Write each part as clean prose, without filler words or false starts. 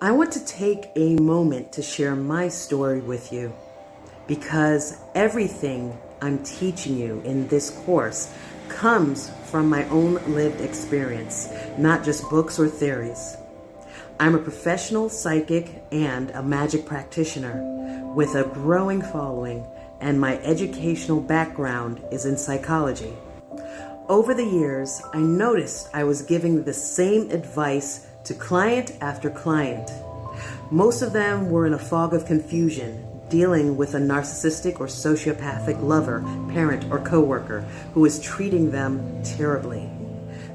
I want to take a moment to share my story with you because everything I'm teaching you in this course comes from my own lived experience, not just books or theories. I'm a professional psychic and a magic practitioner with a growing following, and my educational background is in psychology. Over the years, I noticed I was giving the same advice to client after client. Most of them were in a fog of confusion, dealing with a narcissistic or sociopathic lover, parent, or coworker who is treating them terribly.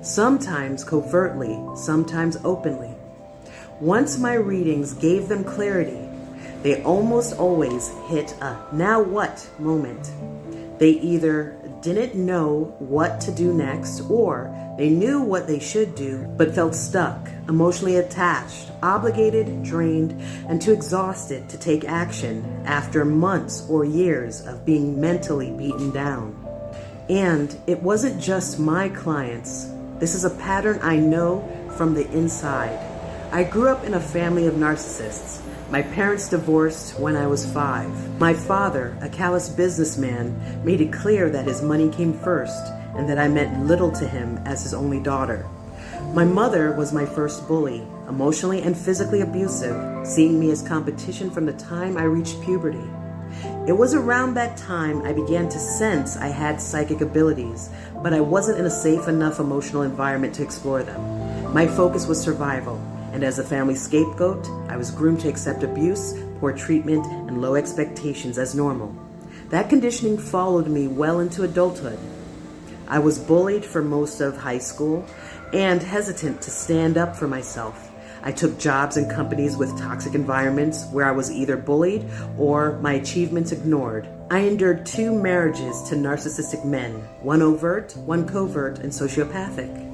Sometimes covertly, sometimes openly. Once my readings gave them clarity, they almost always hit a now what moment. They either didn't know what to do next, or they knew what they should do but felt stuck, emotionally attached, obligated, drained, and too exhausted to take action after months or years of being mentally beaten down. And it wasn't just my clients. This is a pattern I know from the inside. I grew up in a family of narcissists. My parents divorced when I was 5. My father, a callous businessman, made it clear that his money came first and that I meant little to him as his only daughter. My mother was my first bully, emotionally and physically abusive, seeing me as competition from the time I reached puberty. It was around that time I began to sense I had psychic abilities, but I wasn't in a safe enough emotional environment to explore them. My focus was survival. And as a family scapegoat, I was groomed to accept abuse, poor treatment, and low expectations as normal. That conditioning followed me well into adulthood. I was bullied for most of high school and hesitant to stand up for myself. I took jobs in companies with toxic environments where I was either bullied or my achievements ignored. I endured 2 marriages to narcissistic men, one overt, one covert, and sociopathic.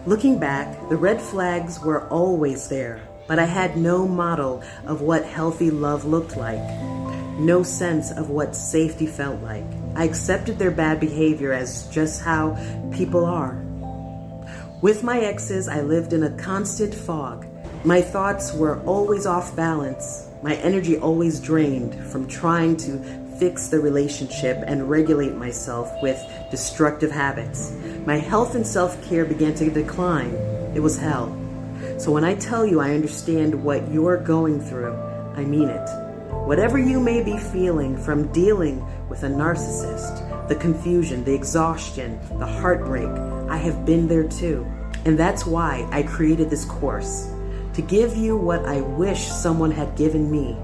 Looking back, the red flags were always there, but I had no model of what healthy love looked like, no sense of what safety felt like. I accepted their bad behavior as just how people are. With my exes, I lived in a constant fog. My thoughts were always off balance, my energy always drained from trying to fix the relationship and regulate myself with destructive habits. My health and self-care began to decline. It was hell. So when I tell you I understand what you're going through, I mean it. Whatever you may be feeling from dealing with a narcissist, the confusion, the exhaustion, the heartbreak, I have been there too. And that's why I created this course, to give you what I wish someone had given me,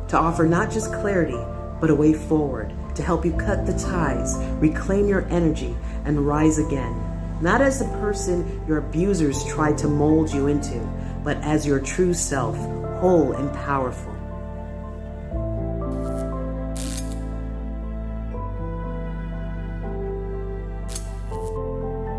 to offer not just clarity, but a way forward, to help you cut the ties, reclaim your energy, and rise again. Not as the person your abusers tried to mold you into, but as your true self, whole and powerful.